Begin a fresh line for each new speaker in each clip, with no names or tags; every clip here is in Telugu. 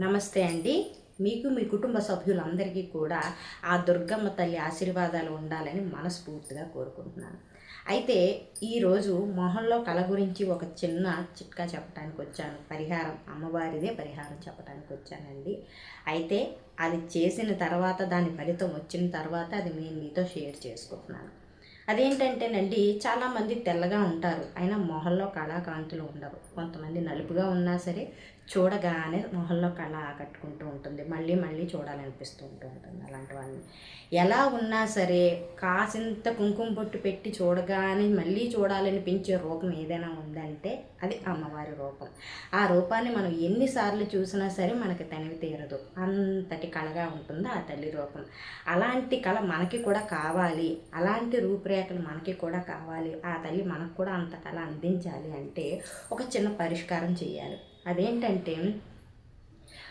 నమస్తే అండి. మీకు మీ కుటుంబ సభ్యులందరికీ కూడా ఆ దుర్గమ్మ తల్లి ఆశీర్వాదాలు ఉండాలని మనస్ఫూర్తిగా కోరుకుంటున్నాను. అయితే ఈరోజు మొహంలో కళ గురించి ఒక చిన్న చిట్కా చెప్పడానికి వచ్చాను. అమ్మవారిదే పరిహారం చెప్పడానికి వచ్చానండి. అయితే అది చేసిన తర్వాత దాని ఫలితం వచ్చిన తర్వాత అది నేను మీతో షేర్ చేసుకుంటున్నాను. అదేంటంటేనండి, చాలామంది తెల్లగా ఉంటారు, అయినా మొహంలో కళాకాంతులు ఉండవు. కొంతమంది నలుపుగా ఉన్నా సరే చూడగానే మొహంలో కళ ఆకట్టుకుంటూ ఉంటుంది, మళ్ళీ మళ్ళీ చూడాలనిపిస్తూ ఉంటుంది. అలాంటి వాళ్ళని ఎలా ఉన్నా సరే కాసింత కుంకుమ బొట్టు పెట్టి చూడగానే మళ్ళీ చూడాలనిపించే రూపం ఏదైనా ఉందంటే అది అమ్మవారి రూపం. ఆ రూపాన్ని మనం ఎన్నిసార్లు చూసినా సరే మనకి తనివి తీరదు, అంతటి కళగా ఉంటుంది ఆ తల్లి రూపం. అలాంటి కళ మనకి కూడా కావాలి, అలాంటి రూపురేఖలు మనకి కూడా కావాలి, ఆ తల్లి మనకు కూడా అంత కళ అందించాలి అంటే ఒక చిన్న పరిష్కారం చేయాలి. అదేంటంటే,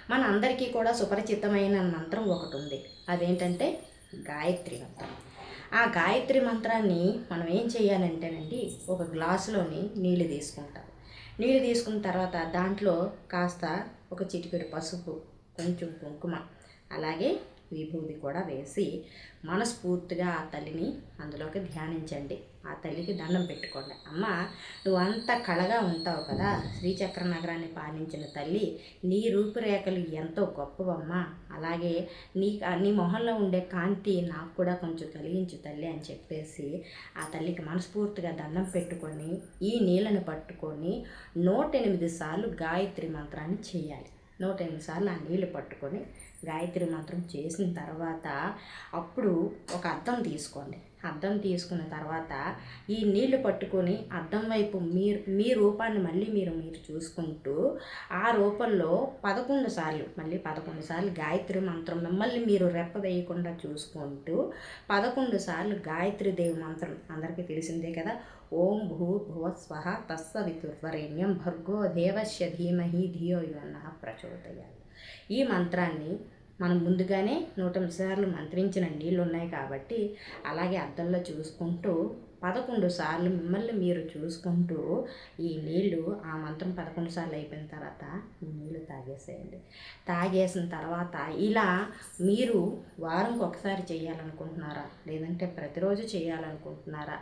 మన అందరికీ కూడా సుపరిచితమైన మంత్రం ఒకటి ఉంది. అదేంటంటే గాయత్రి మంత్రం. ఆ గాయత్రి మంత్రాన్ని మనం ఏం చేయాలంటేనండి, ఒక గ్లాసులోని నీళ్ళు తీసుకుంటాం. నీళ్ళు తీసుకున్న తర్వాత దాంట్లో కాస్త ఒక చిటికెడు పసుపు, కొంచెం కుంకుమ, అలాగే విభూది కూడా వేసి మనస్ఫూర్తిగా ఆ తల్లిని అందులోకి ధ్యానించండి. ఆ తల్లికి దండం పెట్టుకోండి. అమ్మ, నువ్వు అంత కళగా ఉంటావు కదా, శ్రీచక్ర నగరాన్ని పాలించిన తల్లి, నీ రూపురేఖలు ఎంతో గొప్పవమ్మా. అలాగే నీ మొహంలో ఉండే కాంతి నాకు కూడా కొంచెం కలిగించు తల్లి అని చెప్పేసి ఆ తల్లికి మనస్ఫూర్తిగా దండం పెట్టుకొని ఈ నీళ్ళని పట్టుకొని 108 సార్లు గాయత్రి మంత్రాన్ని చేయాలి. 108 సార్లు ఆ నీళ్లు పట్టుకొని గాయత్రి మంత్రం చేసిన తర్వాత అప్పుడు ఒక అద్దం తీసుకోండి. అద్దం తీసుకున్న తర్వాత ఈ నీళ్లు పట్టుకొని అద్దం వైపు మీ రూపాన్ని మళ్ళీ మీరు చూసుకుంటూ ఆ రూపంలో 11 సార్లు, మళ్ళీ 11 సార్లు గాయత్రి మంత్రం మిమ్మల్ని మీరు రెప్ప వేయకుండా చూసుకుంటూ 11 సార్లు గాయత్రి దేవి మంత్రం అందరికీ తెలిసిందే కదా. ఓం భూర్భువస్వః తత్సవితుర్వరేణ్యం భర్గో దేవస్య ధీమహి ధియో యోనః ప్రచోదయాత్. ఈ మంత్రాన్ని మనం ముందుగానే 108 సార్లు మంత్రించిన నీళ్ళు ఉన్నాయి కాబట్టి అలాగే అద్దంలో చూసుకుంటూ 11 సార్లు మిమ్మల్ని మీరు చూసుకుంటూ ఈ నీళ్ళు, ఆ మంత్రం 11 సార్లు అయిపోయిన తర్వాత ఈ నీళ్ళు తాగేసేయండి. తాగేసిన తర్వాత ఇలా మీరు వారంకి ఒకసారి చేయాలనుకుంటున్నారా, లేదంటే ప్రతిరోజు చేయాలనుకుంటున్నారా,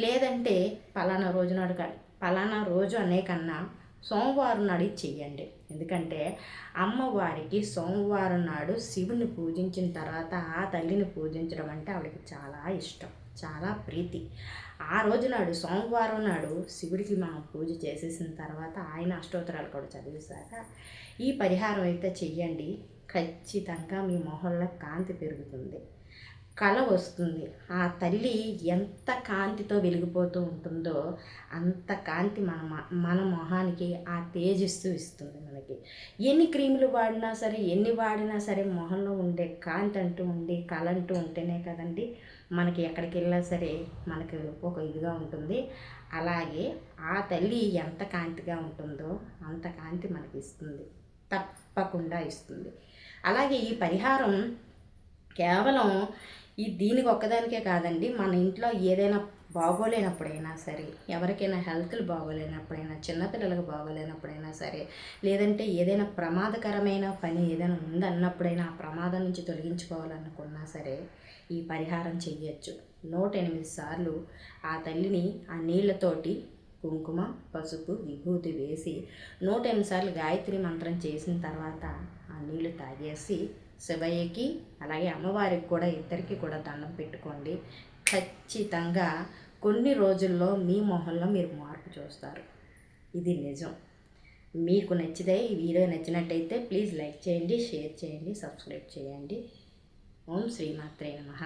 లేదంటే పలానా రోజు అనే కన్నా సోమవారం నాడు చెయ్యండి. ఎందుకంటే అమ్మవారికి సోమవారం నాడు శివుని పూజించిన తర్వాత ఆ తల్లిని పూజించడం అంటే ఆవిడకి చాలా ఇష్టం, చాలా ప్రీతి. ఆ రోజు నాడు, సోమవారం నాడు శివుడికి మనం పూజ చేసేసిన తర్వాత ఆయన అష్టోత్తరాలు కూడా చదివేశాక ఈ పరిహారం అయితే చెయ్యండి. ఖచ్చితంగా మీ మొహంలో కాంతి పెరుగుతుంది, కళ వస్తుంది. ఆ తల్లి ఎంత కాంతితో వెలిగిపోతూ ఉంటుందో అంత కాంతి మన మొహానికి ఆ తేజస్సు ఇస్తుంది మనకి. ఎన్ని క్రీములు వాడినా సరే, ఎన్ని వాడినా సరే మొహంలో ఉండే కాంతి అంటూ ఉండి కళ అంటూ ఉంటేనే కదండి మనకి ఎక్కడికి వెళ్ళినా సరే మనకు ఒక ఇదిగా ఉంటుంది. అలాగే ఆ తల్లి ఎంత కాంతిగా ఉంటుందో అంత కాంతి మనకి ఇస్తుంది, తప్పకుండా ఇస్తుంది. అలాగే ఈ పరిహారం కేవలం దీనికి ఒక్కదానికే కాదండి, మన ఇంట్లో ఏదైనా బాగోలేనప్పుడైనా సరే, ఎవరికైనా హెల్త్లు బాగోలేనప్పుడైనా, చిన్నపిల్లలకు బాగోలేనప్పుడైనా సరే, లేదంటే ఏదైనా ప్రమాదకరమైన పని ఏదైనా ఉందన్నప్పుడైనా ఆ ప్రమాదం నుంచి తొలగించుకోవాలనుకున్నా సరే ఈ పరిహారం చెయ్యొచ్చు. 108 సార్లు ఆ తల్లిని ఆ నీళ్లతోటి కుంకుమ, పసుపు, విభూతి వేసి 108 సార్లు గాయత్రి మంత్రం చేసిన తర్వాత ఆ నీళ్లు తాగేసి శివయ్యకి అలాగే అమ్మవారికి కూడా ఇద్దరికి కూడా దండం పెట్టుకోండి. ఖచ్చితంగా కొన్ని రోజుల్లో మీ మొహంలో మీరు మార్పు చూస్తారు. ఇది నిజం. మీకు నచ్చితే, ఈ వీడియో నచ్చినట్టయితే ప్లీజ్ లైక్ చేయండి, షేర్ చేయండి, సబ్స్క్రైబ్ చేయండి. ఓం శ్రీమాత్రే నమః.